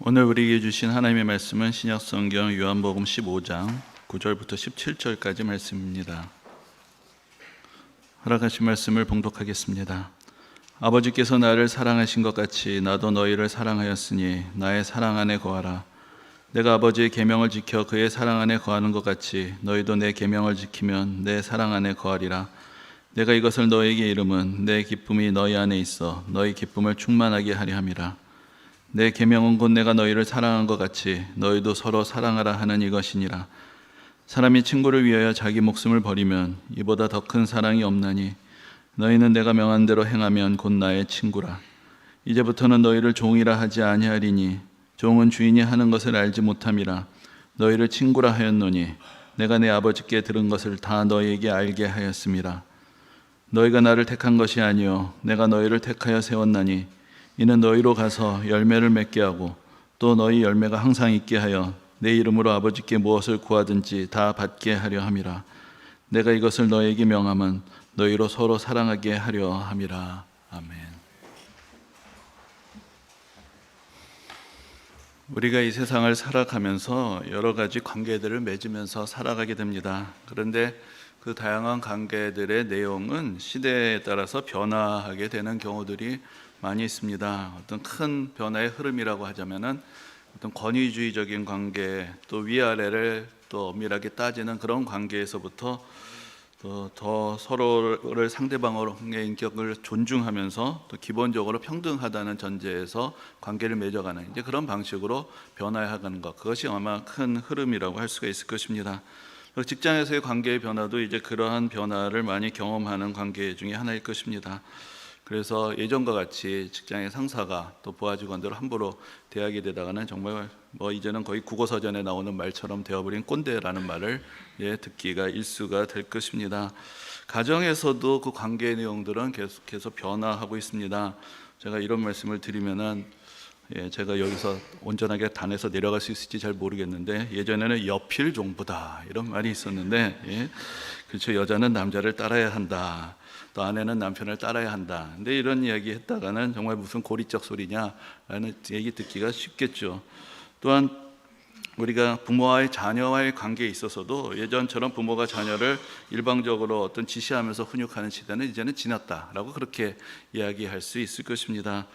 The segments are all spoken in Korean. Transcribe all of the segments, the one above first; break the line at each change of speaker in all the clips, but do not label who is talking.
오늘 우리에게 주신 하나님의 말씀은 신약성경 요한복음 15장 9절부터 17절까지 말씀입니다. 허락하신 말씀을 봉독하겠습니다. 아버지께서 나를 사랑하신 것 같이 나도 너희를 사랑하였으니 나의 사랑 안에 거하라. 내가 아버지의 계명을 지켜 그의 사랑 안에 거하는 것 같이 너희도 내 계명을 지키면 내 사랑 안에 거하리라. 내가 이것을 너희에게 이름은 내 기쁨이 너희 안에 있어 너희 기쁨을 충만하게 하려 함이라. 내 계명은 곧 내가 너희를 사랑한 것 같이 너희도 서로 사랑하라 하는 이것이니라. 사람이 친구를 위하여 자기 목숨을 버리면 이보다 더 큰 사랑이 없나니 너희는 내가 명한 대로 행하면 곧 나의 친구라. 이제부터는 너희를 종이라 하지 아니하리니 종은 주인이 하는 것을 알지 못함이라. 너희를 친구라 하였노니 내가 내 아버지께 들은 것을 다 너희에게 알게 하였음이라. 너희가 나를 택한 것이 아니요 내가 너희를 택하여 세웠나니 이는 너희로 가서 열매를 맺게 하고 또 너희 열매가 항상 있게 하여 내 이름으로 아버지께 무엇을 구하든지 다 받게 하려 함이라. 내가 이것을 너희에게 명함은 너희로 서로 사랑하게 하려 함이라. 아멘. 우리가 이 세상을 살아가면서 여러 가지 관계들을 맺으면서 살아가게 됩니다. 그런데 그 다양한 관계들의 내용은 시대에 따라서 변화하게 되는 경우들이 많이 있습니다. 어떤 큰 변화의 흐름이라고 하자면은 어떤 권위주의적인 관계, 또 위아래를 또 엄밀하게 따지는 그런 관계에서부터 또 더 서로를 상대방의 인격을 존중하면서 또 기본적으로 평등하다는 전제에서 관계를 맺어가는 이제 그런 방식으로 변화해가는 것, 그것이 아마 큰 흐름이라고 할 수가 있을 것입니다. 직장에서의 관계의 변화도 이제 그러한 변화를 많이 경험하는 관계 중에 하나일 것입니다. 그래서 예전과 같이 직장의 상사가 또 부하 직원들을 함부로 대하게 되다가는 정말 이제는 거의 국어사전에 나오는 말처럼 되어버린 꼰대라는 말을 듣기가 일수가 될 것입니다. 가정에서도 그 관계의 내용들은 계속해서 변화하고 있습니다. 제가 이런 말씀을 드리면은 제가 여기서 온전하게 단에서 내려갈 수 있을지 잘 모르겠는데 예전에는 여필 종부다 이런 말이 있었는데 그렇죠. 여자는 남자를 따라야 한다. 또 아내는 남편을 따라야 한다. 근데 이런 이야기 했다가는 정말 무슨 고리적 소리냐라는 얘기 듣기가 쉽겠죠. 또한 우리가 부모와의 자녀와의 관계에 있어서도 예전처럼 부모가 자녀를 일방적으로 어떤 지시하면서 훈육하는 시대는 이제는 지났다라고 그렇게 이야기할 수 있을 것입니다.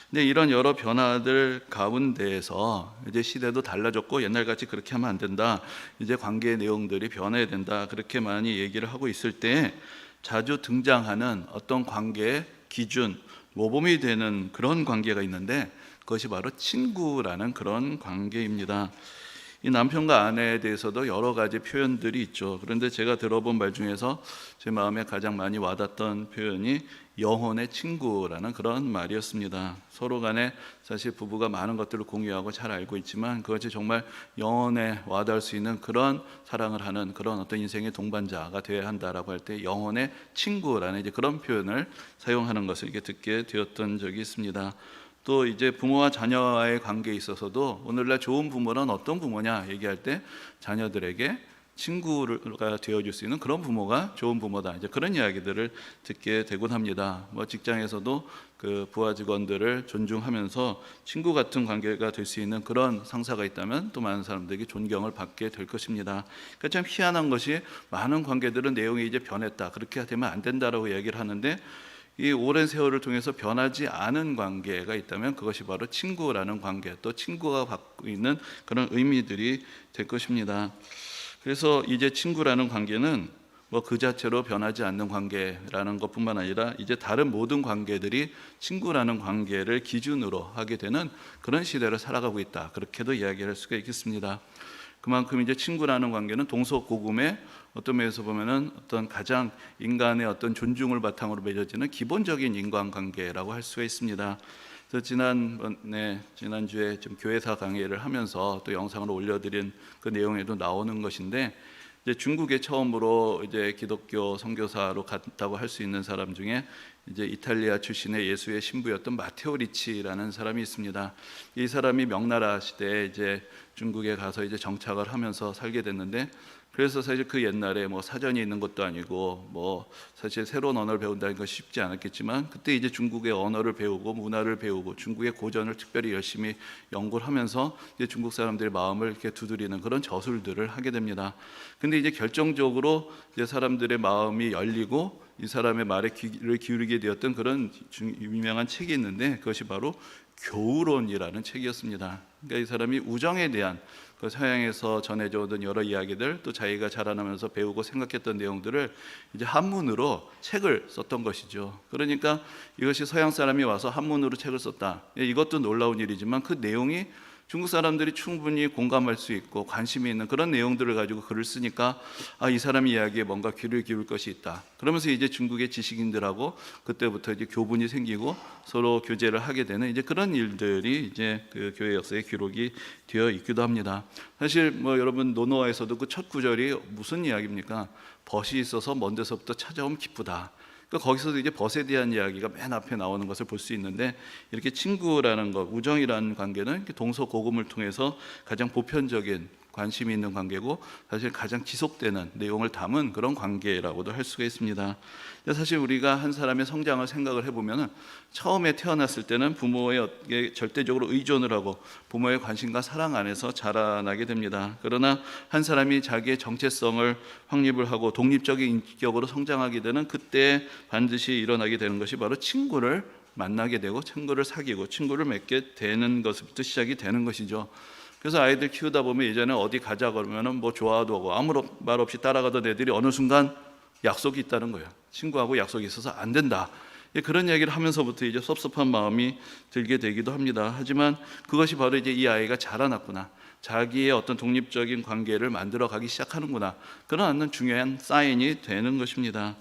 근데 이런 여러 변화들 가운데에서 이제 시대도 달라졌고 옛날같이 그렇게 하면 안 된다. 이제 관계의 내용들이 변해야 된다. 그렇게 많이 얘기를 하고 있을 때 자주 등장하는 어떤 관계의 기준, 모범이 되는 그런 관계가 있는데 그것이 바로 친구라는 그런 관계입니다. 이 남편과 아내에 대해서도 여러 가지 표현들이 있죠. 그런데 제가 들어본 말 중에서 제 마음에 가장 많이 와닿던 표현이 영혼의 친구라는 그런 말이었습니다. 서로 간에 사실 부부가 많은 것들을 공유하고 잘 알고 있지만 그것이 정말 영혼에 와닿을 수 있는 그런 사랑을 하는 그런 어떤 인생의 동반자가 되어야 한다라고 할 때 영혼의 친구라는 이제 그런 표현을 사용하는 것을 이렇게 듣게 되었던 적이 있습니다. 또 이제 부모와 자녀와의 관계에 있어서도 오늘날 좋은 부모는 어떤 부모냐 얘기할 때 자녀들에게 친구가 되어줄 수 있는 그런 부모가 좋은 부모다. 이제 그런 이야기들을 듣게 되곤 합니다. 직장에서도 그 부하 직원들을 존중하면서 친구 같은 관계가 될 수 있는 그런 상사가 있다면 또 많은 사람들에게 존경을 받게 될 것입니다. 그러니까 참 희한한 것이 많은 관계들은 내용이 이제 변했다. 그렇게 되면 안 된다라고 이야기를 하는데 이 오랜 세월을 통해서 변하지 않은 관계가 있다면 그것이 바로 친구라는 관계, 또 친구가 갖고 있는 그런 의미들이 될 것입니다. 그래서 이제 친구라는 관계는 그 자체로 변하지 않는 관계라는 것뿐만 아니라 이제 다른 모든 관계들이 친구라는 관계를 기준으로 하게 되는 그런 시대를 살아가고 있다. 그렇게도 이야기할 수가 있겠습니다. 그만큼 이제 친구라는 관계는 동서고금의 어떤 면에서 보면은 어떤 가장 인간의 어떤 존중을 바탕으로 맺어지는 기본적인 인간관계라고 할 수가 있습니다. 그래서 지난주에 좀 교회사 강의를 하면서 또 영상을 올려드린 그 내용에도 나오는 것인데 이제 중국에 처음으로 이제 기독교 선교사로 갔다고 할 수 있는 사람 중에 이제 이탈리아 출신의 예수의 신부였던 마테오 리치라는 사람이 있습니다. 이 사람이 명나라 시대에 이제 중국에 가서 이제 정착을 하면서 살게 됐는데 그래서 사실 그 옛날에 뭐 사전이 있는 것도 아니고 뭐 사실 새로운 언어를 배운다는 것이 쉽지 않았겠지만, 그때 이제 중국의 언어를 배우고 문화를 배우고 중국의 고전을 특별히 열심히 연구를 하면서 이제 중국 사람들의 마음을 이렇게 두드리는 그런 저술들을 하게 됩니다. 근데 이제 결정적으로 이제 사람들의 마음이 열리고 이 사람의 말에 귀를 기울이게 되었던 그런 유명한 책이 있는데, 그것이 바로 교우론이라는 책이었습니다. 그러니까 이 사람이 우정에 대한 그 서양에서 전해져 오던 여러 이야기들, 또 자기가 자라나면서 배우고 생각했던 내용들을 이제 한문으로 책을 썼던 것이죠. 그러니까 이것이 서양 사람이 와서 한문으로 책을 썼다, 이것도 놀라운 일이지만 그 내용이 중국 사람들이 충분히 공감할 수 있고 관심이 있는 그런 내용들을 가지고 글을 쓰니까, 이 사람 이야기에 뭔가 귀를 기울 것이 있다. 그러면서 이제 중국의 지식인들하고 그때부터 이제 교분이 생기고 서로 교제를 하게 되는 이제 그런 일들이 이제 그 교회 역사의 기록이 되어 있기도 합니다. 사실 뭐 여러분 노노아에서도 그 첫 구절이 무슨 이야기입니까? 벗이 있어서 먼 데서부터 찾아오면 기쁘다. 그러니까 거기서도 이제 벗에 대한 이야기가 맨 앞에 나오는 것을 볼 수 있는데, 이렇게 친구라는 것, 우정이라는 관계는 동서고금을 통해서 가장 보편적인 관심이 있는 관계고 사실 가장 지속되는 내용을 담은 그런 관계라고도 할 수가 있습니다. 사실 우리가 한 사람의 성장을 생각을 해보면 처음에 태어났을 때는 부모에 절대적으로 의존을 하고 부모의 관심과 사랑 안에서 자라나게 됩니다. 그러나 한 사람이 자기의 정체성을 확립을 하고 독립적인 인격으로 성장하게 되는 그때 반드시 일어나게 되는 것이 바로 친구를 만나게 되고 친구를 사귀고 친구를 맺게 되는 것부터 시작이 되는 것이죠. 그래서 아이들 키우다 보면 예전에 어디 가자 그러면은 뭐 좋아도 하고 아무 말 없이 따라가던 애들이 어느 순간 약속이 있다는 거예요. 친구하고 약속이 있어서 안 된다. 그런 얘기를 하면서부터 이제 섭섭한 마음이 들게 되기도 합니다. 하지만 그것이 바로 이제 이 아이가 자라났구나, 자기의 어떤 독립적인 관계를 만들어가기 시작하는구나, 그런 중요한 사인이 되는 것입니다.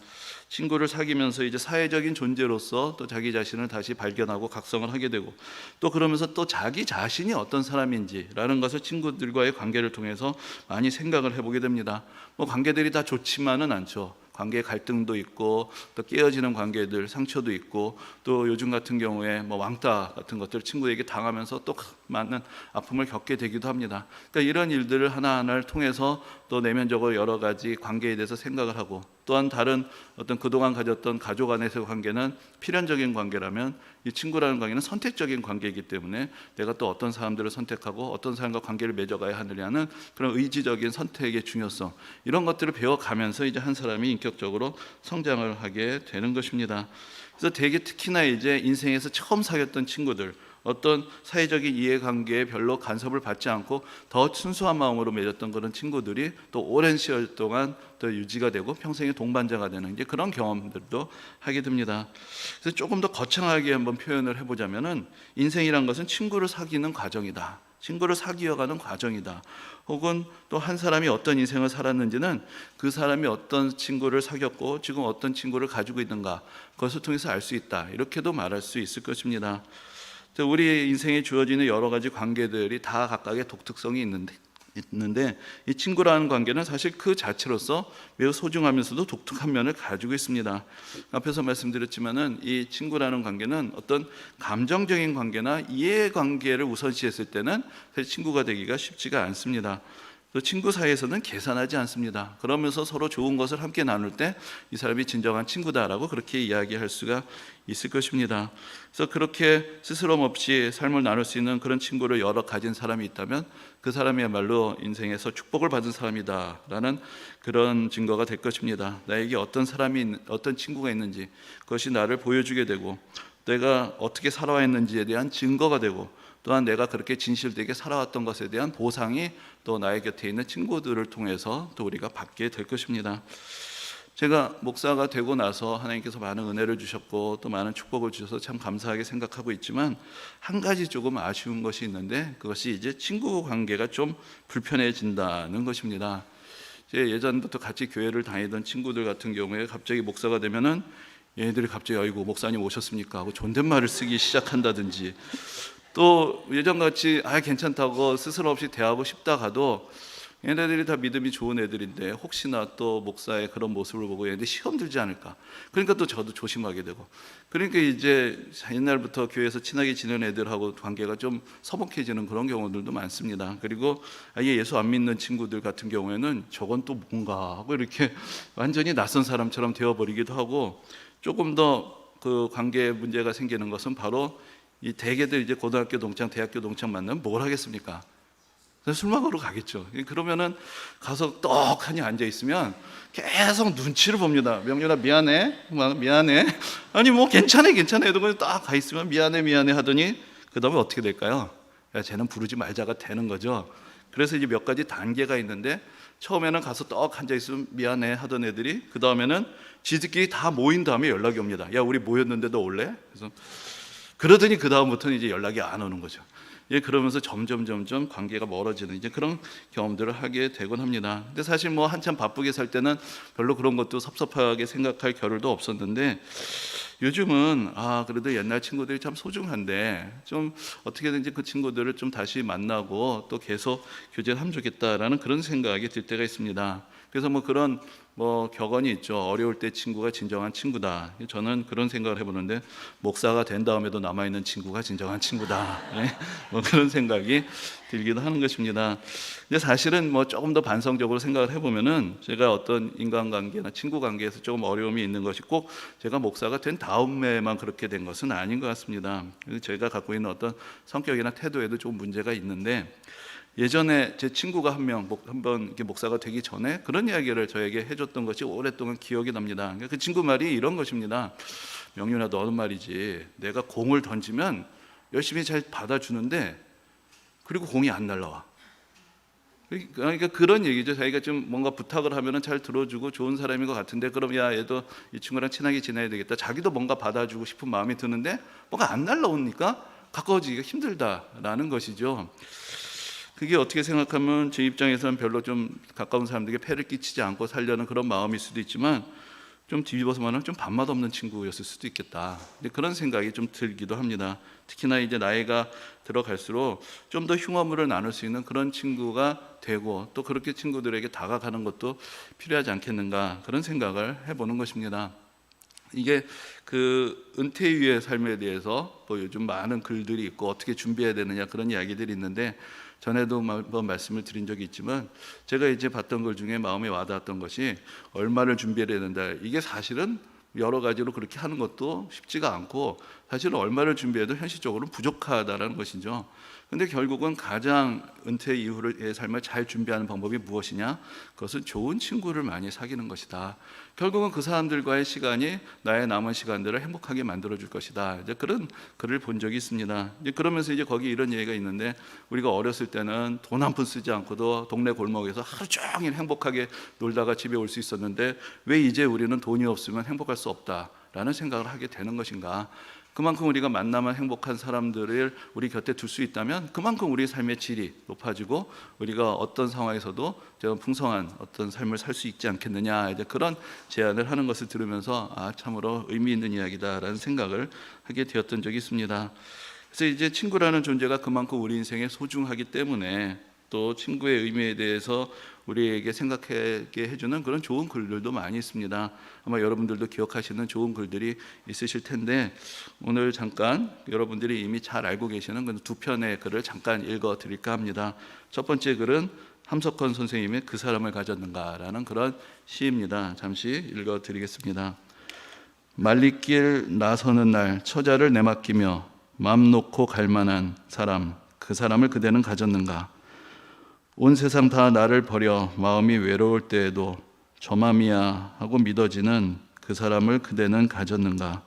친구를 사귀면서 이제 사회적인 존재로서 또 자기 자신을 다시 발견하고 각성을 하게 되고, 또 그러면서 또 자기 자신이 어떤 사람인지라는 것을 친구들과의 관계를 통해서 많이 생각을 해보게 됩니다. 뭐 관계들이 다 좋지만은 않죠. 관계 갈등도 있고 또 깨어지는 관계들, 상처도 있고, 또 요즘 같은 경우에 뭐 왕따 같은 것들 친구에게 당하면서 또 많은 아픔을 겪게 되기도 합니다. 그러니까 이런 일들을 하나하나를 통해서 또 내면적으로 여러 가지 관계에 대해서 생각을 하고, 또한 다른 어떤 그동안 가졌던 가족 안에서의 관계는 필연적인 관계라면 이 친구라는 관계는 선택적인 관계이기 때문에 내가 또 어떤 사람들을 선택하고 어떤 사람과 관계를 맺어가야 하느냐는 그런 의지적인 선택의 중요성, 이런 것들을 배워가면서 이제 한 사람이 인격적으로 성장을 하게 되는 것입니다. 그래서 되게 특히나 이제 인생에서 처음 사귀었던 친구들, 어떤 사회적인 이해관계에 별로 간섭을 받지 않고 더 순수한 마음으로 맺었던 그런 친구들이 또 오랜 시절 동안 또 유지가 되고 평생의 동반자가 되는 이제 그런 경험들도 하게 됩니다. 그래서 조금 더 거창하게 한번 표현을 해보자면은, 인생이란 것은 친구를 사귀는 과정이다, 친구를 사귀어가는 과정이다, 혹은 또 한 사람이 어떤 인생을 살았는지는 그 사람이 어떤 친구를 사귀었고 지금 어떤 친구를 가지고 있는가, 그것을 통해서 알 수 있다, 이렇게도 말할 수 있을 것입니다. 우리 인생에 주어지는 여러 가지 관계들이 다 각각의 독특성이 있는데 이 친구라는 관계는 사실 그 자체로서 매우 소중하면서도 독특한 면을 가지고 있습니다. 앞에서 말씀드렸지만은 이 친구라는 관계는 어떤 감정적인 관계나 이해관계를 우선시했을 때는 사실 친구가 되기가 쉽지가 않습니다. 또 친구 사이에서는 계산하지 않습니다. 그러면서 서로 좋은 것을 함께 나눌 때 이 사람이 진정한 친구다라고 그렇게 이야기할 수가 있을 것입니다. 그래서 그렇게 스스럼 없이 삶을 나눌 수 있는 그런 친구를 여러 가진 사람이 있다면 그 사람이야말로 인생에서 축복을 받은 사람이다라는 그런 증거가 될 것입니다. 나에게 어떤 친구가 있는지 그것이 나를 보여주게 되고, 내가 어떻게 살아왔는지에 대한 증거가 되고, 또한 내가 그렇게 진실되게 살아왔던 것에 대한 보상이 또 나의 곁에 있는 친구들을 통해서 또 우리가 받게 될 것입니다. 제가 목사가 되고 나서 하나님께서 많은 은혜를 주셨고 또 많은 축복을 주셔서 참 감사하게 생각하고 있지만, 한 가지 조금 아쉬운 것이 있는데 그것이 이제 친구 관계가 좀 불편해진다는 것입니다. 예전부터 같이 교회를 다니던 친구들 같은 경우에 갑자기 목사가 되면은 얘네들이 갑자기 아이고 목사님 오셨습니까 하고 존댓말을 쓰기 시작한다든지, 또 예전같이 괜찮다고 스스럼 없이 대하고 싶다가도 얘네들이 다 믿음이 좋은 애들인데 혹시나 또 목사의 그런 모습을 보고 얘네들 시험 들지 않을까. 그러니까 또 저도 조심하게 되고. 그러니까 이제 옛날부터 교회에서 친하게 지내는 애들하고 관계가 좀 서먹해지는 그런 경우들도 많습니다. 그리고 아예 예수 안 믿는 친구들 같은 경우에는 저건 또 뭔가 하고 이렇게 완전히 낯선 사람처럼 되어버리기도 하고, 조금 더 그 관계에 문제가 생기는 것은 바로 이 대개들 이제 고등학교 동창, 대학교 동창 만나면 뭘 하겠습니까? 술 먹으러 가겠죠. 그러면은 가서 떡하니 앉아 있으면 계속 눈치를 봅니다. 명륜아 미안해, 미안해. 아니 뭐 괜찮아, 이러고 딱 가 있으면 미안해 하더니 그 다음에 어떻게 될까요? 야, 쟤는 부르지 말자가 되는 거죠. 그래서 이제 몇 가지 단계가 있는데, 처음에는 가서 떡 앉아 있으면 미안해 하던 애들이 그 다음에는 지들끼리 다 모인 다음에 연락이 옵니다. 야, 우리 모였는데 너 올래? 그래서 그러더니 그 다음부터는 이제 연락이 안 오는 거죠. 예, 그러면서 점점 관계가 멀어지는 이제 그런 경험들을 하게 되곤 합니다. 근데 사실 뭐 한참 바쁘게 살 때는 별로 그런 것도 섭섭하게 생각할 겨를도 없었는데, 요즘은 그래도 옛날 친구들이 참 소중한데 좀 어떻게든지 그 친구들을 좀 다시 만나고 또 계속 교제를 하면 좋겠다라는 그런 생각이 들 때가 있습니다. 그래서 뭐 그런 격언이 있죠. 어려울 때 친구가 진정한 친구다. 저는 그런 생각을 해보는데, 목사가 된 다음에도 남아있는 친구가 진정한 친구다. 네? 그런 생각이 들기도 하는 것입니다. 근데 사실은 조금 더 반성적으로 생각을 해보면은, 제가 어떤 인간관계나 친구 관계에서 조금 어려움이 있는 것이 꼭 제가 목사가 된 다음에만 그렇게 된 것은 아닌 것 같습니다. 제가 갖고 있는 어떤 성격이나 태도에도 좀 문제가 있는데, 예전에 제 친구가 한번 이렇게 목사가 되기 전에 그런 이야기를 저에게 해줬던 것이 오랫동안 기억이 납니다. 그 친구 말이 이런 것입니다. 명륜아, 너는 말이지, 내가 공을 던지면 열심히 잘 받아주는데 그리고 공이 안 날라와. 그러니까 그런 얘기죠. 자기가 좀 뭔가 부탁을 하면은 잘 들어주고 좋은 사람인 것 같은데, 그럼 야, 얘도 이 친구랑 친하게 지내야 되겠다. 자기도 뭔가 받아주고 싶은 마음이 드는데 뭔가 안 날라오니까 가까워지기가 힘들다라는 것이죠. 그게 어떻게 생각하면 제 입장에서는 별로 좀 가까운 사람들에게 폐를 끼치지 않고 살려는 그런 마음일 수도 있지만, 좀 뒤집어서 말하면 좀 밥맛 없는 친구였을 수도 있겠다. 근데 그런 생각이 좀 들기도 합니다. 특히나 이제 나이가 들어갈수록 좀 더 흉어물을 나눌 수 있는 그런 친구가 되고, 또 그렇게 친구들에게 다가가는 것도 필요하지 않겠는가, 그런 생각을 해보는 것입니다. 이게 그 은퇴 이후의 삶에 대해서 요즘 많은 글들이 있고 어떻게 준비해야 되느냐, 그런 이야기들이 있는데, 전에도 한번 말씀을 드린 적이 있지만, 제가 이제 봤던 글 중에 마음에 와닿았던 것이 얼마를 준비해야 된다. 이게 사실은 여러 가지로 그렇게 하는 것도 쉽지가 않고, 사실은 얼마를 준비해도 현실적으로는 부족하다는 것이죠. 근데 결국은 가장 은퇴 이후의 삶을 잘 준비하는 방법이 무엇이냐? 그것은 좋은 친구를 많이 사귀는 것이다. 결국은 그 사람들과의 시간이 나의 남은 시간들을 행복하게 만들어줄 것이다. 이제 그런 글을 본 적이 있습니다. 이제 그러면서 이제 거기 이런 얘기가 있는데, 우리가 어렸을 때는 돈 한 푼 쓰지 않고도 동네 골목에서 하루 종일 행복하게 놀다가 집에 올 수 있었는데, 왜 이제 우리는 돈이 없으면 행복할 수 없다라는 생각을 하게 되는 것인가? 그만큼 우리가 만나면 행복한 사람들을 우리 곁에 둘 수 있다면 그만큼 우리의 삶의 질이 높아지고, 우리가 어떤 상황에서도 풍성한 어떤 삶을 살 수 있지 않겠느냐, 이제 그런 제안을 하는 것을 들으면서 참으로 의미 있는 이야기다라는 생각을 하게 되었던 적이 있습니다. 그래서 이제 친구라는 존재가 그만큼 우리 인생에 소중하기 때문에, 또 친구의 의미에 대해서 우리에게 생각하게 해주는 그런 좋은 글들도 많이 있습니다. 아마 여러분들도 기억하시는 좋은 글들이 있으실 텐데, 오늘 잠깐 여러분들이 이미 잘 알고 계시는 그 두 편의 글을 잠깐 읽어드릴까 합니다. 첫 번째 글은 함석헌 선생님의 그 사람을 가졌는가라는 그런 시입니다. 잠시 읽어드리겠습니다. 말리길 나서는 날 처자를 내맡기며 맘 놓고 갈 만한 사람, 그 사람을 그대는 가졌는가? 온 세상 다 나를 버려 마음이 외로울 때에도 저 맘이야 하고 믿어지는 그 사람을 그대는 가졌는가?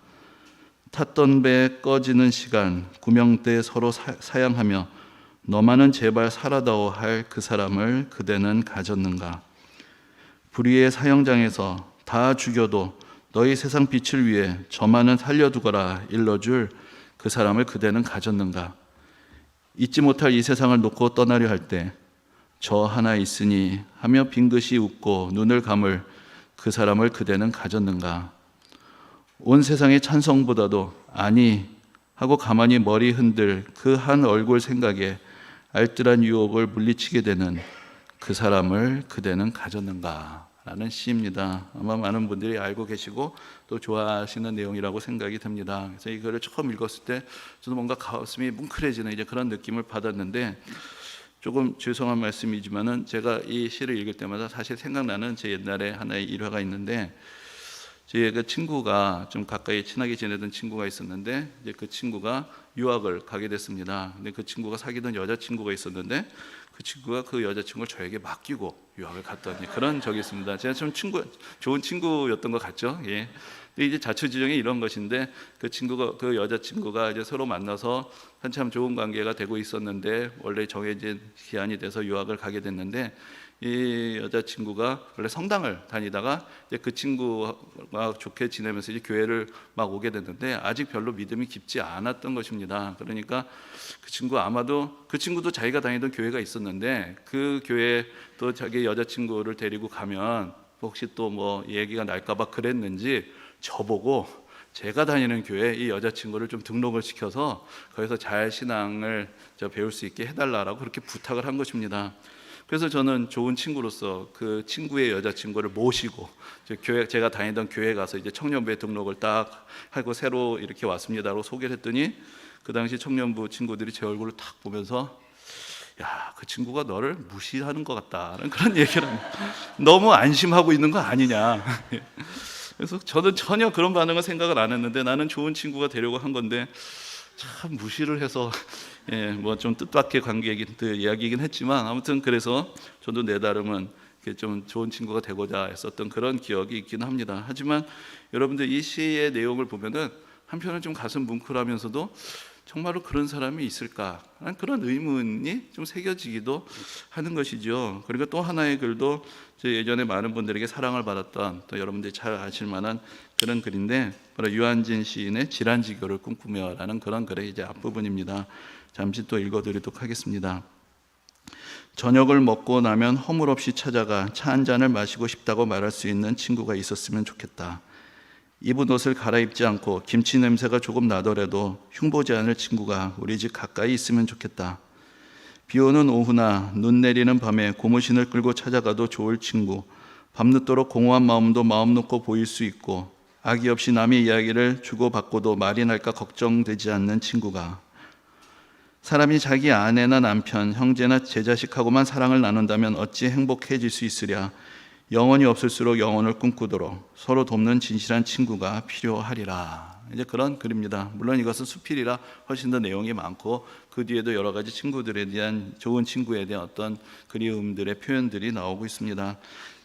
탔던 배 꺼지는 시간 구명대 서로 사양하며 너만은 제발 살아다오 할 그 사람을 그대는 가졌는가? 불의의 사형장에서 다 죽여도 너희 세상 빛을 위해 저만은 살려두거라 일러줄 그 사람을 그대는 가졌는가? 잊지 못할 이 세상을 놓고 떠나려 할 때 저 하나 있으니 하며 빙긋이 웃고 눈을 감을 그 사람을 그대는 가졌는가? 온 세상의 찬성보다도 아니 하고 가만히 머리 흔들 그 한 얼굴 생각에 알뜰한 유혹을 물리치게 되는 그 사람을 그대는 가졌는가? 라는 시입니다. 아마 많은 분들이 알고 계시고 또 좋아하시는 내용이라고 생각이 듭니다. 그래서 이거를 처음 읽었을 때 저도 뭔가 가슴이 뭉클해지는 이제 그런 느낌을 받았는데, 조금 죄송한 말씀이지만은 제가 이 시를 읽을 때마다 사실 생각나는 제 옛날에 하나의 일화가 있는데, 제 그 친구가 좀 가까이 친하게 지내던 친구가 있었는데, 이제 그 친구가 유학을 가게 됐습니다. 근데 그 친구가 사귀던 여자친구가 있었는데, 그 친구가 그 여자친구를 저에게 맡기고 유학을 갔던 그런 적이 있습니다. 제가 좀 좋은 친구였던 것 같죠. 예. 근데 이제 자초지종이 이런 것인데, 그 여자친구가 이제 서로 만나서 한참 좋은 관계가 되고 있었는데, 원래 정해진 기한이 돼서 유학을 가게 됐는데, 이 여자친구가 원래 성당을 다니다가 이제 그 친구가 좋게 지내면서 이제 교회를 막 오게 됐는데, 아직 별로 믿음이 깊지 않았던 것입니다. 그러니까 그 친구도 자기가 다니던 교회가 있었는데, 그 교회에 또 자기 여자친구를 데리고 가면 혹시 또 뭐 얘기가 날까봐 그랬는지 저보고 제가 다니는 교회에 이 여자친구를 좀 등록을 시켜서 거기서 잘 신앙을 배울 수 있게 해달라고 그렇게 부탁을 한 것입니다. 그래서 저는 좋은 친구로서 그 친구의 여자친구를 모시고 제가 다니던 교회에 가서 이제 청년부에 등록을 딱 하고 새로 이렇게 왔습니다라고 소개를 했더니, 그 당시 청년부 친구들이 제 얼굴을 딱 보면서 야, 그 친구가 너를 무시하는 것 같다는 그런 얘기를 합니다. 너무 안심하고 있는 거 아니냐. 그래서 저는 전혀 그런 반응을 생각을 안 했는데, 나는 좋은 친구가 되려고 한 건데 참 무시를 해서 뭐 좀 뜻밖의 이야기이긴 했지만, 아무튼 그래서 저도 내 나름은 좀 좋은 친구가 되고자 했었던 그런 기억이 있긴 합니다. 하지만 여러분들 이 시의 내용을 보면은 한편은 좀 가슴 뭉클하면서도 정말로 그런 사람이 있을까? 그런 의문이 좀 새겨지기도 하는 것이죠. 그리고 또 하나의 글도 예전에 많은 분들에게 사랑을 받았던, 또 여러분들이 잘 아실 만한 그런 글인데, 바로 유한진 시인의 질환지교를 꿈꾸며라는 그런 글의 이제 앞부분입니다. 잠시 또 읽어드리도록 하겠습니다. 저녁을 먹고 나면 허물없이 찾아가 차 한 잔을 마시고 싶다고 말할 수 있는 친구가 있었으면 좋겠다. 입은 옷을 갈아입지 않고 김치 냄새가 조금 나더라도 흉보지 않을 친구가 우리 집 가까이 있으면 좋겠다. 비 오는 오후나 눈 내리는 밤에 고무신을 끌고 찾아가도 좋을 친구, 밤늦도록 공허한 마음도 마음 놓고 보일 수 있고, 악의 없이 남의 이야기를 주고받고도 말이 날까 걱정되지 않는 친구가, 사람이 자기 아내나 남편, 형제나 제자식하고만 사랑을 나눈다면 어찌 행복해질 수 있으랴. 영혼이 없을수록 영혼을 꿈꾸도록 서로 돕는 진실한 친구가 필요하리라. 이제 그런 글입니다. 물론 이것은 수필이라 훨씬 더 내용이 많고, 그 뒤에도 여러 가지 친구들에 대한, 좋은 친구에 대한 어떤 그리움들의 표현들이 나오고 있습니다.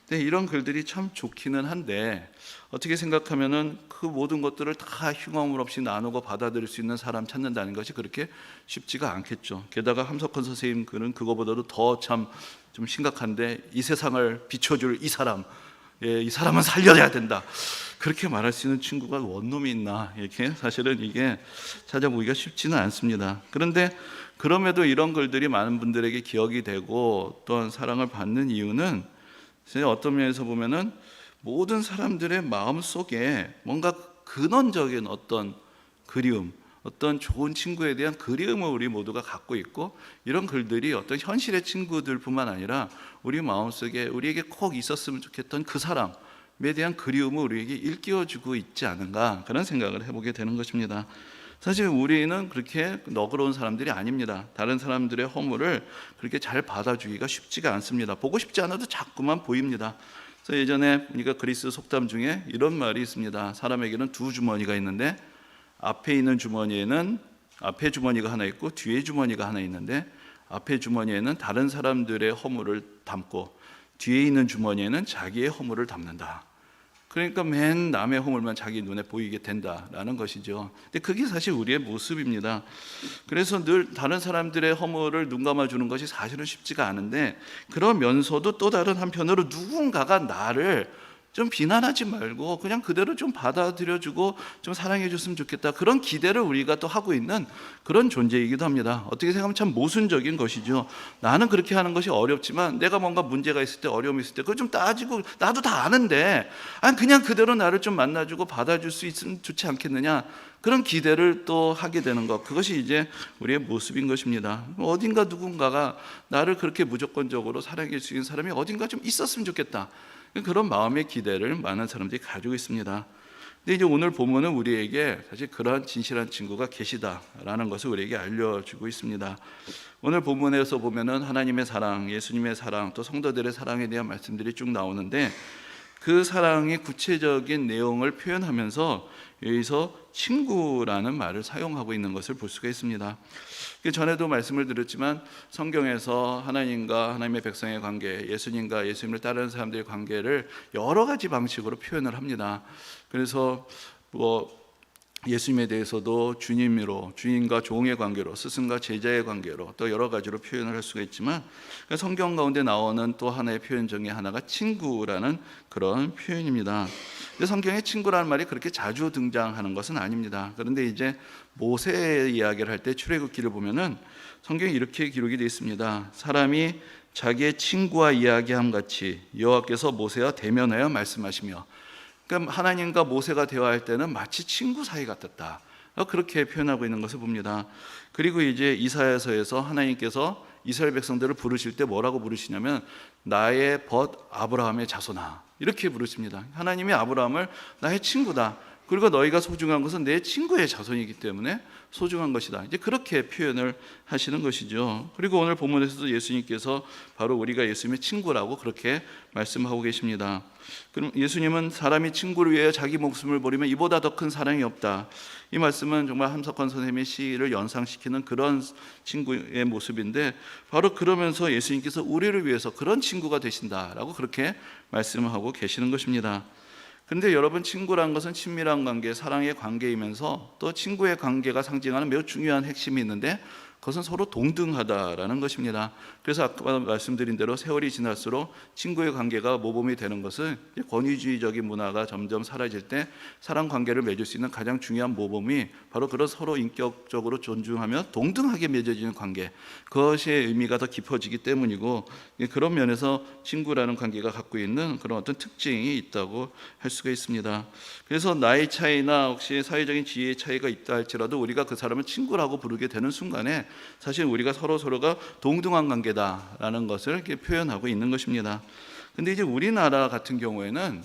근데 이런 글들이 참 좋기는 한데, 어떻게 생각하면은 그 모든 것들을 다 흉어물 없이 나누고 받아들일 수 있는 사람 찾는다는 것이 그렇게 쉽지가 않겠죠. 게다가 함석헌 선생님 글은 그거보다도 더 참 좀 심각한데, 이 세상을 비춰줄 이 사람, 이 사람은 살려야 된다, 그렇게 말할 수 있는 친구가 원놈이 있나, 이렇게 사실은 이게 찾아보기가 쉽지는 않습니다. 그런데 그럼에도 이런 글들이 많은 분들에게 기억이 되고 또한 사랑을 받는 이유는, 어떤 면에서 보면은 모든 사람들의 마음 속에 뭔가 근원적인 어떤 그리움, 어떤 좋은 친구에 대한 그리움을 우리 모두가 갖고 있고, 이런 글들이 어떤 현실의 친구들뿐만 아니라 우리 마음속에 우리에게 꼭 있었으면 좋겠던 그 사람에 대한 그리움을 우리에게 일깨워주고 있지 않은가, 그런 생각을 해보게 되는 것입니다. 사실 우리는 그렇게 너그러운 사람들이 아닙니다. 다른 사람들의 허물을 그렇게 잘 받아주기가 쉽지가 않습니다. 보고 싶지 않아도 자꾸만 보입니다. 그래서 예전에 우리가 그리스 속담 중에 이런 말이 있습니다. 사람에게는 두 주머니가 있는데, 앞에 있는 주머니에는 앞에 주머니가 하나 있고 뒤에 주머니가 하나 있는데, 앞에 주머니에는 다른 사람들의 허물을 담고 뒤에 있는 주머니에는 자기의 허물을 담는다. 그러니까 맨 남의 허물만 자기 눈에 보이게 된다라는 것이죠. 근데 그게 사실 우리의 모습입니다. 그래서 늘 다른 사람들의 허물을 눈 감아주는 것이 사실은 쉽지가 않은데, 그러면서도 또 다른 한편으로 누군가가 나를 좀 비난하지 말고 그냥 그대로 좀 받아들여주고 좀 사랑해줬으면 좋겠다, 그런 기대를 우리가 또 하고 있는 그런 존재이기도 합니다. 어떻게 생각하면 참 모순적인 것이죠. 나는 그렇게 하는 것이 어렵지만, 내가 뭔가 문제가 있을 때, 어려움이 있을 때 그걸 좀 따지고, 나도 다 아는데 그냥 그대로 나를 좀 만나주고 받아줄 수 있으면 좋지 않겠느냐, 그런 기대를 또 하게 되는 것, 그것이 이제 우리의 모습인 것입니다. 어딘가 누군가가 나를 그렇게 무조건적으로 사랑해 주는 사람이 어딘가 좀 있었으면 좋겠다, 그런 마음의 기대를 많은 사람들이 가지고 있습니다. 근데 이제 오늘 본문은 우리에게 사실 그러한 진실한 친구가 계시다라는 것을 우리에게 알려주고 있습니다. 오늘 본문에서 보면은 하나님의 사랑, 예수님의 사랑, 또 성도들의 사랑에 대한 말씀들이 쭉 나오는데, 그 사랑의 구체적인 내용을 표현하면서 여기서 친구라는 말을 사용하고 있는 것을 볼 수가 있습니다. 전에도 말씀을 드렸지만 성경에서 하나님과 하나님의 백성의 관계, 예수님과 예수님을 따르는 사람들의 관계를 여러 가지 방식으로 표현을 합니다. 그래서 예수님에 대해서도 주님으로, 주인과 종의 관계로, 스승과 제자의 관계로, 또 여러 가지로 표현을 할 수가 있지만, 성경 가운데 나오는 또 하나의 표현 중에 하나가 친구라는 그런 표현입니다. 근데 성경에 친구라는 말이 그렇게 자주 등장하는 것은 아닙니다. 그런데 이제 모세의 이야기를 할 때 출애굽기를 보면은 성경에 이렇게 기록이 되어 있습니다. 사람이 자기의 친구와 이야기함 같이 여호와께서 모세와 대면하여 말씀하시며, 그러니까 하나님과 모세가 대화할 때는 마치 친구 사이 같았다, 그렇게 표현하고 있는 것을 봅니다. 그리고 이제 이사야서에서 하나님께서 이스라엘 백성들을 부르실 때 뭐라고 부르시냐면 나의 벗 아브라함의 자손아, 이렇게 부르십니다. 하나님이 아브라함을 나의 친구다, 그리고 너희가 소중한 것은 내 친구의 자손이기 때문에 소중한 것이다, 이제 그렇게 표현을 하시는 것이죠. 그리고 오늘 본문에서도 예수님께서 바로 우리가 예수님의 친구라고 그렇게 말씀하고 계십니다. 그럼 예수님은 사람이 친구를 위해 자기 목숨을 버리면 이보다 더 큰 사랑이 없다, 이 말씀은 정말 함석헌 선생님의 시를 연상시키는 그런 친구의 모습인데, 바로 그러면서 예수님께서 우리를 위해서 그런 친구가 되신다라고 그렇게 말씀하고 계시는 것입니다. 그런데 여러분, 친구란 것은 친밀한 관계, 사랑의 관계이면서 또 친구의 관계가 상징하는 매우 중요한 핵심이 있는데, 그것은 서로 동등하다라는 것입니다. 그래서 아까 말씀드린 대로 세월이 지날수록 친구의 관계가 모범이 되는 것은 권위주의적인 문화가 점점 사라질 때 사랑 관계를 맺을 수 있는 가장 중요한 모범이 바로 그런 서로 인격적으로 존중하며 동등하게 맺어지는 관계, 그것의 의미가 더 깊어지기 때문이고, 그런 면에서 친구라는 관계가 갖고 있는 그런 어떤 특징이 있다고 할 수가 있습니다. 그래서 나이 차이나 혹시 사회적인 지위의 차이가 있다 할지라도 우리가 그 사람을 친구라고 부르게 되는 순간에 사실 우리가 서로가 동등한 관계다라는 것을 이렇게 표현하고 있는 것입니다. 근데 이제 우리나라 같은 경우에는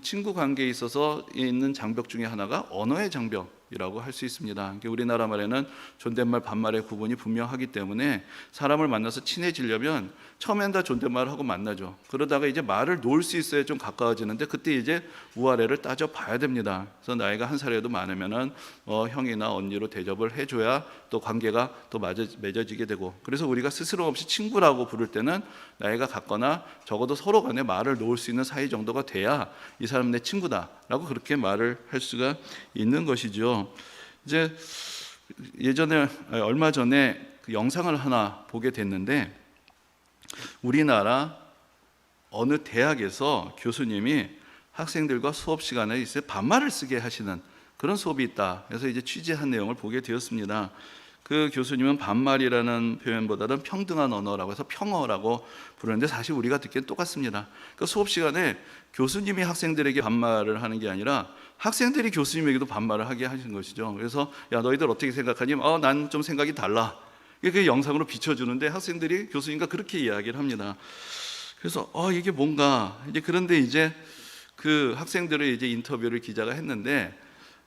친구 관계에 있어서 있는 장벽 중에 하나가 언어의 장벽이라고 할 수 있습니다. 우리나라 말에는 존댓말 반말의 구분이 분명하기 때문에 사람을 만나서 친해지려면 처음엔 다 존댓말을 하고 만나죠. 그러다가 이제 말을 놓을 수 있어야 좀 가까워지는데, 그때 이제 우아래를 따져봐야 됩니다. 그래서 나이가 한 살이라도 많으면은 형이나 언니로 대접을 해줘야 또 관계가 또 맺어지게 되고, 그래서 우리가 스스럼 없이 친구라고 부를 때는 나이가 같거나 적어도 서로 간에 말을 놓을 수 있는 사이 정도가 돼야 이 사람 내 친구다라고 그렇게 말을 할 수가 있는 것이죠. 이제 얼마 전에 그 영상을 하나 보게 됐는데, 우리나라 어느 대학에서 교수님이 학생들과 수업 시간에 이제 반말을 쓰게 하시는 그런 수업이 있다, 그래서 이제 취재한 내용을 보게 되었습니다. 그 교수님은 반말이라는 표현보다는 평등한 언어라고 해서 평어라고 부르는데, 사실 우리가 듣기엔 똑같습니다. 그러니까 수업 시간에 교수님이 학생들에게 반말을 하는 게 아니라 학생들이 교수님에게도 반말을 하게 하신 것이죠. 그래서 야, 너희들 어떻게 생각하니? 난 좀 생각이 달라. 이게 영상으로 비춰주는데 학생들이 교수님과 그렇게 이야기를 합니다. 그래서 이게 뭔가 이제, 그런데 이제 그 학생들을 이제 인터뷰를 기자가 했는데,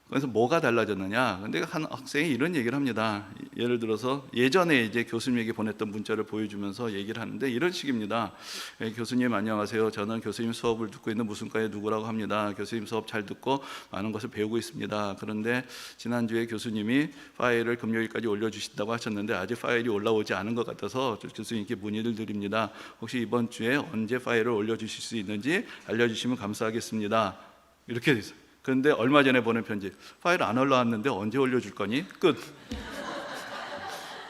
그래서 뭐가 달라졌느냐? 근데 한 학생이 이런 얘기를 합니다. 예를 들어서 예전에 이제 교수님에게 보냈던 문자를 보여주면서 얘기를 하는데 이런 식입니다. 교수님 안녕하세요. 저는 교수님 수업을 듣고 있는 무슨과의 누구라고 합니다. 교수님 수업 잘 듣고 많은 것을 배우고 있습니다. 그런데 지난주에 교수님이 파일을 금요일까지 올려주신다고 하셨는데 아직 파일이 올라오지 않은 것 같아서 교수님께 문의를 드립니다. 혹시 이번 주에 언제 파일을 올려주실 수 있는지 알려주시면 감사하겠습니다. 이렇게 돼 있어요. 그런데 얼마 전에 보낸 편지, 파일 안 올라왔는데 언제 올려줄 거니? 끝.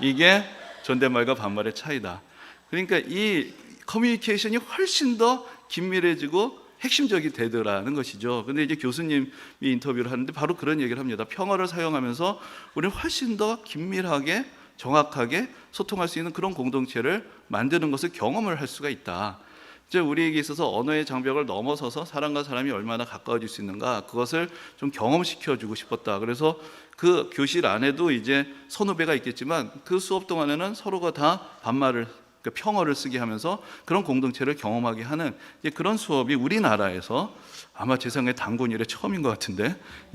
이게 존댓말과 반말의 차이다. 그러니까 이 커뮤니케이션이 훨씬 더 긴밀해지고 핵심적이 되더라는 것이죠. 근데 이제 교수님이 인터뷰를 하는데 바로 그런 얘기를 합니다. 평어를 사용하면서 우리는 훨씬 더 긴밀하게 정확하게 소통할 수 있는 그런 공동체를 만드는 것을 경험을 할 수가 있다. 이제 우리에게 있어서 언어의 장벽을 넘어서서 사람과 사람이 얼마나 가까워질 수 있는가, 그것을 좀 경험시켜주고 싶었다. 그래서 그 교실 안에도 이제 선후배가 있겠지만 그 수업 동안에는 서로가 다 반말을, 그러니까 평어를 쓰게 하면서 그런 공동체를 경험하게 하는 그런 수업이 우리나라에서 아마 제 생각에 단군 이래 처음인 것 같은데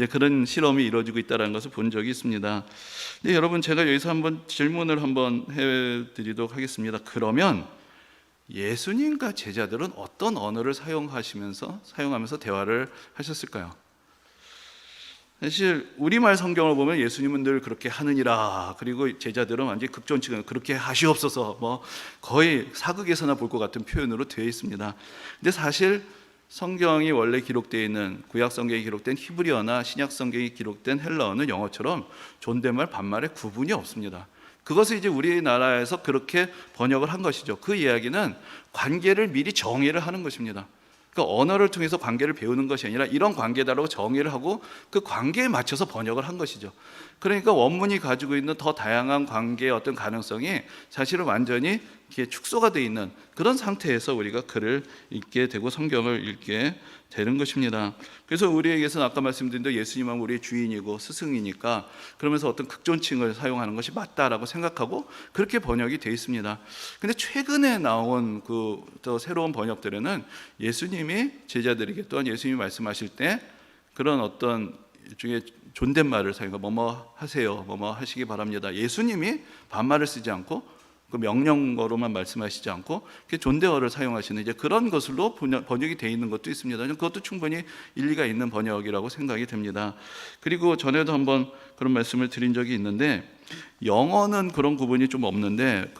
그런 실험이 이루어지고 있다는 것을 본 적이 있습니다. 근데 여러분, 제가 여기서 한번 질문을 한번 해드리도록 하겠습니다. 그러면 예수님과 제자들은 어떤 언어를 사용하면서 대화를 하셨을까요? 사실 우리말 성경을 보면 예수님은 늘 그렇게 하느니라, 그리고 제자들은 완전히 극존칭은 그렇게 하시옵소서, 뭐 거의 사극에서나 볼 것 같은 표현으로 되어 있습니다. 근데 사실 성경이 원래 기록되어 있는 구약 성경에 기록된 히브리어나 신약 성경이 기록된 헬라어는 영어처럼 존댓말 반말의 구분이 없습니다. 그것을 이제 우리나라에서 그렇게 번역을 한 것이죠. 그 이야기는 관계를 미리 정의를 하는 것입니다. 그러니까 언어를 통해서 관계를 배우는 것이 아니라 이런 관계다라고 정의를 하고 그 관계에 맞춰서 번역을 한 것이죠. 그러니까 원문이 가지고 있는 더 다양한 관계의 어떤 가능성이 사실은 완전히 이렇게 축소가 되어 있는 그런 상태에서 우리가 글을 읽게 되고 성경을 읽게 되는 것입니다. 그래서 우리에게서는 아까 말씀드린 대로 예수님은 우리의 주인이고 스승이니까 그러면서 어떤 극존칭을 사용하는 것이 맞다라고 생각하고 그렇게 번역이 되어 있습니다. 근데 최근에 나온 또 새로운 번역들에는 예수님이 제자들에게 또한 예수님이 말씀하실 때 그런 어떤 일종의 존댓말을 사용해서 뭐뭐 하세요, 뭐뭐 하시기 바랍니다. 예수님이 반말을 쓰지 않고 그 명령어로만 말씀하시지 않고 존댓어를 사용하시는 그런 것으로 번역이 되어 있는 것도 있습니다. 그것도 충분히 일리가 있는 번역이라고 생각이 됩니다. 그리고 전에도 한번 그런 말씀을 드린 적이 있는데 영어는 그런 구분이 좀 없는데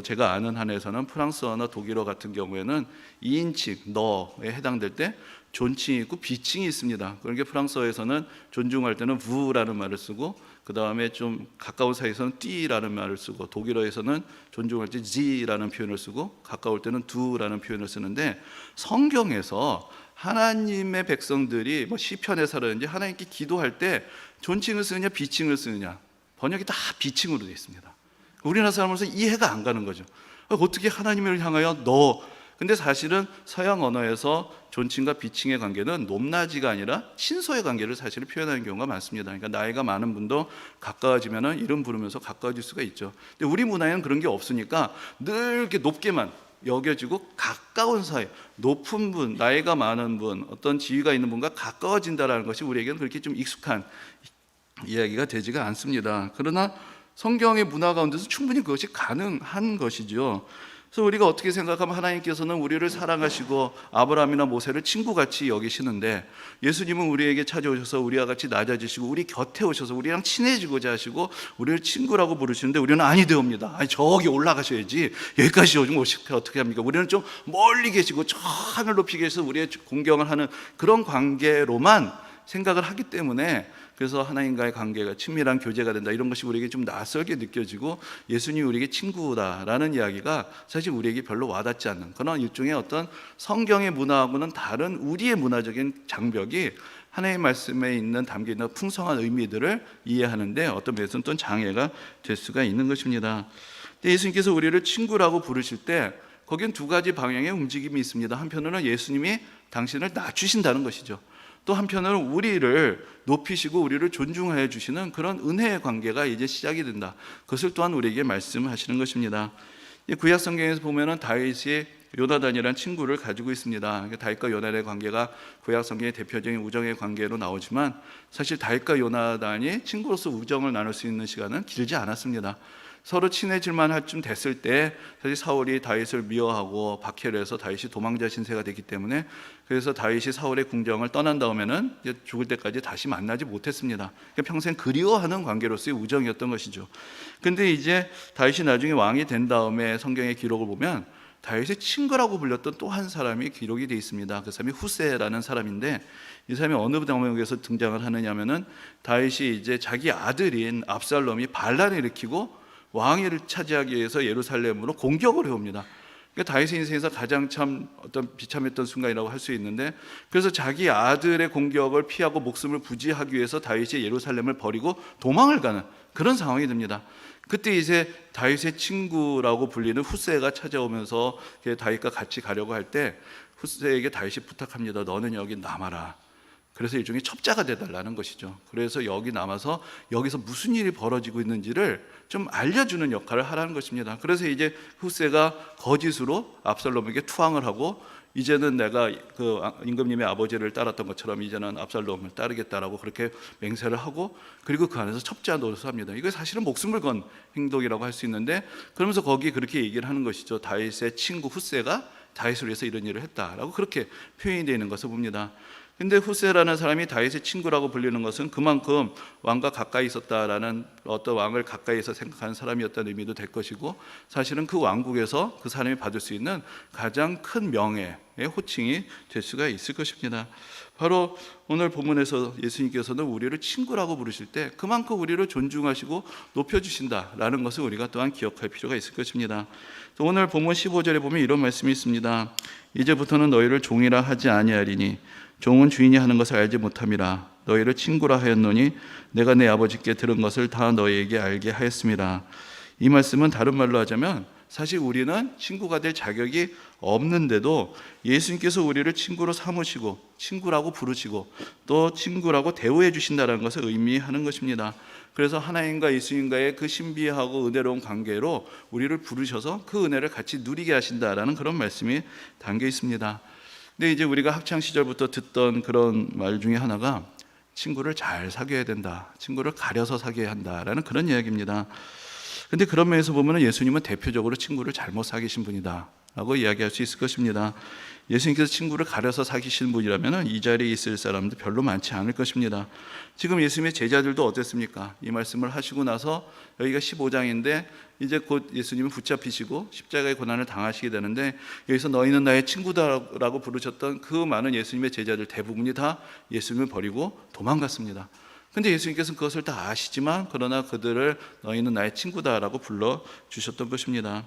제가 아는 한에서는 프랑스어나 독일어 같은 경우에는 2인칭 너에 해당될 때 존칭이 있고 비칭이 있습니다. 그러니까 프랑스어에서는 존중할 때는 vu라는 말을 쓰고 그 다음에 좀 가까운 사이에서는 띠라는 말을 쓰고 독일어에서는 존중할 때 지라는 표현을 쓰고 가까울 때는 두라는 표현을 쓰는데 성경에서 하나님의 백성들이 시편에서라든지 하나님께 기도할 때 존칭을 쓰느냐 비칭을 쓰느냐 번역이 다 비칭으로 되어 있습니다. 우리나라 사람으로서 이해가 안 가는 거죠. 어떻게 하나님을 향하여 너, 근데 사실은 서양 언어에서 존칭과 비칭의 관계는 높낮이가 아니라 친소의 관계를 사실은 표현하는 경우가 많습니다. 그러니까 나이가 많은 분도 가까워지면 이름 부르면서 가까워질 수가 있죠. 근데 우리 문화에는 그런 게 없으니까 늘 이렇게 높게만 여겨지고 가까운 사이, 높은 분, 나이가 많은 분, 어떤 지위가 있는 분과 가까워진다는 것이 우리에게는 그렇게 좀 익숙한 이야기가 되지가 않습니다. 그러나 성경의 문화 가운데서 충분히 그것이 가능한 것이죠. 그래서 우리가 어떻게 생각하면 하나님께서는 우리를 사랑하시고 아브라함이나 모세를 친구같이 여기시는데 예수님은 우리에게 찾아오셔서 우리와 같이 낮아지시고 우리 곁에 오셔서 우리랑 친해지고자 하시고 우리를 친구라고 부르시는데 우리는 아니되옵니다. 저기 올라가셔야지 여기까지 오시면 어떻게 합니까? 우리는 좀 멀리 계시고 저 하늘 높이 계셔서 우리의 공경을 하는 그런 관계로만 생각을 하기 때문에 그래서 하나님과의 관계가 친밀한 교제가 된다, 이런 것이 우리에게 좀 낯설게 느껴지고 예수님이 우리에게 친구다라는 이야기가 사실 우리에게 별로 와닿지 않는 그런 일종의 어떤 성경의 문화하고는 다른 우리의 문화적인 장벽이 하나님의 말씀에 있는 담겨있는 풍성한 의미들을 이해하는데 어떤 면에서는 또 장애가 될 수가 있는 것입니다. 예수님께서 우리를 친구라고 부르실 때 거기엔 두 가지 방향의 움직임이 있습니다. 한편으로는 예수님이 당신을 낮추신다는 것이죠. 또 한편으로는 우리를 높이시고 우리를 존중해 주시는 그런 은혜의 관계가 이제 시작이 된다. 그것을 또한 우리에게 말씀하시는 것입니다. 구약 성경에서 보면은 다윗이 요나단이라는 친구를 가지고 있습니다. 다윗과 요나단의 관계가 구약 성경의 대표적인 우정의 관계로 나오지만 사실 다윗과 요나단이 친구로서 우정을 나눌 수 있는 시간은 길지 않았습니다. 서로 친해질만 할 쯤 됐을 때 사실 사울이 다윗을 미워하고 박해를 해서 다윗이 도망자 신세가 됐기 때문에 그래서 다윗이 사울의 궁정을 떠난 다음에는 죽을 때까지 다시 만나지 못했습니다. 그러니까 평생 그리워하는 관계로서의 우정이었던 것이죠. 근데 이제 다윗이 나중에 왕이 된 다음에 성경의 기록을 보면 다윗의 친구라고 불렸던 또 한 사람이 기록이 되어 있습니다. 그 사람이 후세라는 사람인데 이 사람이 어느 대목에서 등장을 하느냐면은 다윗이 이제 자기 아들인 압살롬이 반란을 일으키고 왕위를 차지하기 위해서 예루살렘으로 공격을 해옵니다. 그러니까 다윗의 인생에서 가장 참 어떤 비참했던 순간이라고 할 수 있는데, 그래서 자기 아들의 공격을 피하고 목숨을 부지하기 위해서 다윗이 예루살렘을 버리고 도망을 가는 그런 상황이 됩니다. 그때 이제 다윗의 친구라고 불리는 후세가 찾아오면서 다윗과 같이 가려고 할 때 후세에게 다윗이 부탁합니다. 너는 여기 남아라. 그래서 일종의 첩자가 되달라는 것이죠. 그래서 여기 남아서 여기서 무슨 일이 벌어지고 있는지를 좀 알려주는 역할을 하라는 것입니다. 그래서 이제 후세가 거짓으로 압살롬에게 투항을 하고, 이제는 내가 그 임금님의 아버지를 따랐던 것처럼 이제는 압살롬을 따르겠다라고 그렇게 맹세를 하고, 그리고 그 안에서 첩자 노릇을 합니다. 이거 사실은 목숨을 건 행동이라고 할 수 있는데, 그러면서 거기 그렇게 얘기를 하는 것이죠. 다윗의 친구 후세가 다윗을 위해서 이런 일을 했다라고 그렇게 표현이 되어 있는 것을 봅니다. 근데 후세라는 사람이 다윗의 친구라고 불리는 것은 그만큼 왕과 가까이 있었다라는, 어떤 왕을 가까이서 생각하는 사람이었다는 의미도 될 것이고, 사실은 그 왕국에서 그 사람이 받을 수 있는 가장 큰 명예의 호칭이 될 수가 있을 것입니다. 바로 오늘 본문에서 예수님께서는 우리를 친구라고 부르실 때 그만큼 우리를 존중하시고 높여주신다라는 것을 우리가 또한 기억할 필요가 있을 것입니다. 오늘 본문 15절에 보면 이런 말씀이 있습니다. 이제부터는 너희를 종이라 하지 아니하리니 종은 주인이 하는 것을 알지 못함이라. 너희를 친구라 하였노니 내가 내 아버지께 들은 것을 다 너희에게 알게 하였습니다. 이 말씀은 다른 말로 하자면, 사실 우리는 친구가 될 자격이 없는데도 예수님께서 우리를 친구로 삼으시고 친구라고 부르시고 또 친구라고 대우해 주신다는 것을 의미하는 것입니다. 그래서 하나님과 예수님과의 그 신비하고 은혜로운 관계로 우리를 부르셔서 그 은혜를 같이 누리게 하신다라는 그런 말씀이 담겨 있습니다. 근데 이제 우리가 학창 시절부터 듣던 그런 말 중에 하나가 친구를 잘 사귀어야 된다, 친구를 가려서 사귀어야 한다라는 그런 이야기입니다. 근데 그런 면에서 보면 예수님은 대표적으로 친구를 잘못 사귀신 분이다 라고 이야기할 수 있을 것입니다. 예수님께서 친구를 가려서 사귀시는 분이라면 이 자리에 있을 사람도 별로 많지 않을 것입니다. 지금 예수님의 제자들도 어땠습니까? 이 말씀을 하시고 나서 여기가 15장인데 이제 곧 예수님은 붙잡히시고 십자가의 고난을 당하시게 되는데, 여기서 너희는 나의 친구다라고 부르셨던 그 많은 예수님의 제자들 대부분이 다 예수님을 버리고 도망갔습니다. 근데 예수님께서는 그것을 다 아시지만 그러나 그들을 너희는 나의 친구다라고 불러주셨던 것입니다.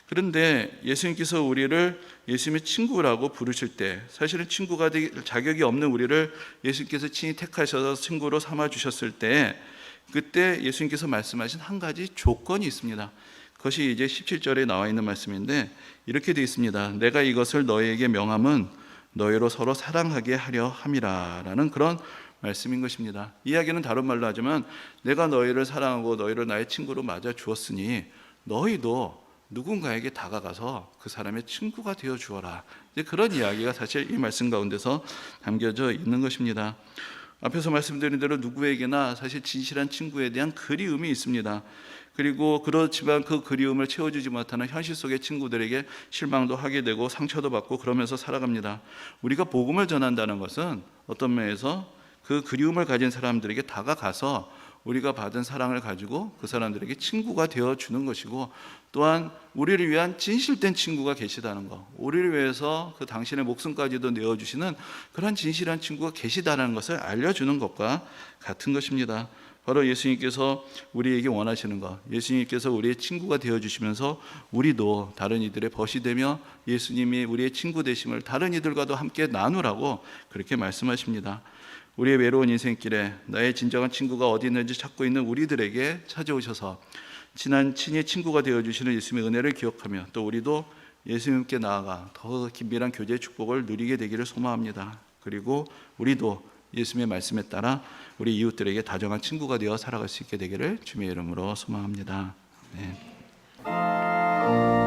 그런데 예수님께서 우리를 예수님의 친구라고 부르실 때, 사실은 친구가 될 자격이 없는 우리를 예수님께서 친히 택하셔서 친구로 삼아주셨을 때, 그때 예수님께서 말씀하신 한 가지 조건이 있습니다. 그것이 이제 17절에 나와 있는 말씀인데 이렇게 되어 있습니다. 내가 이것을 너희에게 명함은 너희로 서로 사랑하게 하려 함이라 라는 그런 말씀인 것입니다. 이야기는 다른 말로 하자면, 내가 너희를 사랑하고 너희를 나의 친구로 맞아 주었으니 너희도 누군가에게 다가가서 그 사람의 친구가 되어 주어라. 이제 그런 이야기가 사실 이 말씀 가운데서 담겨져 있는 것입니다. 앞에서 말씀드린 대로 누구에게나 사실 진실한 친구에 대한 그리움이 있습니다. 그리고 그렇지만 그 그리움을 채워주지 못하는 현실 속의 친구들에게 실망도 하게 되고 상처도 받고 그러면서 살아갑니다. 우리가 복음을 전한다는 것은 어떤 면에서 그 그리움을 가진 사람들에게 다가가서 우리가 받은 사랑을 가지고 그 사람들에게 친구가 되어주는 것이고, 또한 우리를 위한 진실된 친구가 계시다는 것, 우리를 위해서 그 당신의 목숨까지도 내어주시는 그런 진실한 친구가 계시다는 것을 알려주는 것과 같은 것입니다. 바로 예수님께서 우리에게 원하시는 것, 예수님께서 우리의 친구가 되어주시면서 우리도 다른 이들의 벗이 되며 예수님이 우리의 친구 되심을 다른 이들과도 함께 나누라고 그렇게 말씀하십니다. 우리의 외로운 인생길에 나의 진정한 친구가 어디 있는지 찾고 있는 우리들에게 찾아오셔서 친히 친구가 되어주시는 예수님의 은혜를 기억하며 또 우리도 예수님께 나아가 더 긴밀한 교제의 축복을 누리게 되기를 소망합니다. 그리고 우리도 예수님의 말씀에 따라 우리 이웃들에게 다정한 친구가 되어 살아갈 수 있게 되기를 주님의 이름으로 소망합니다. 네.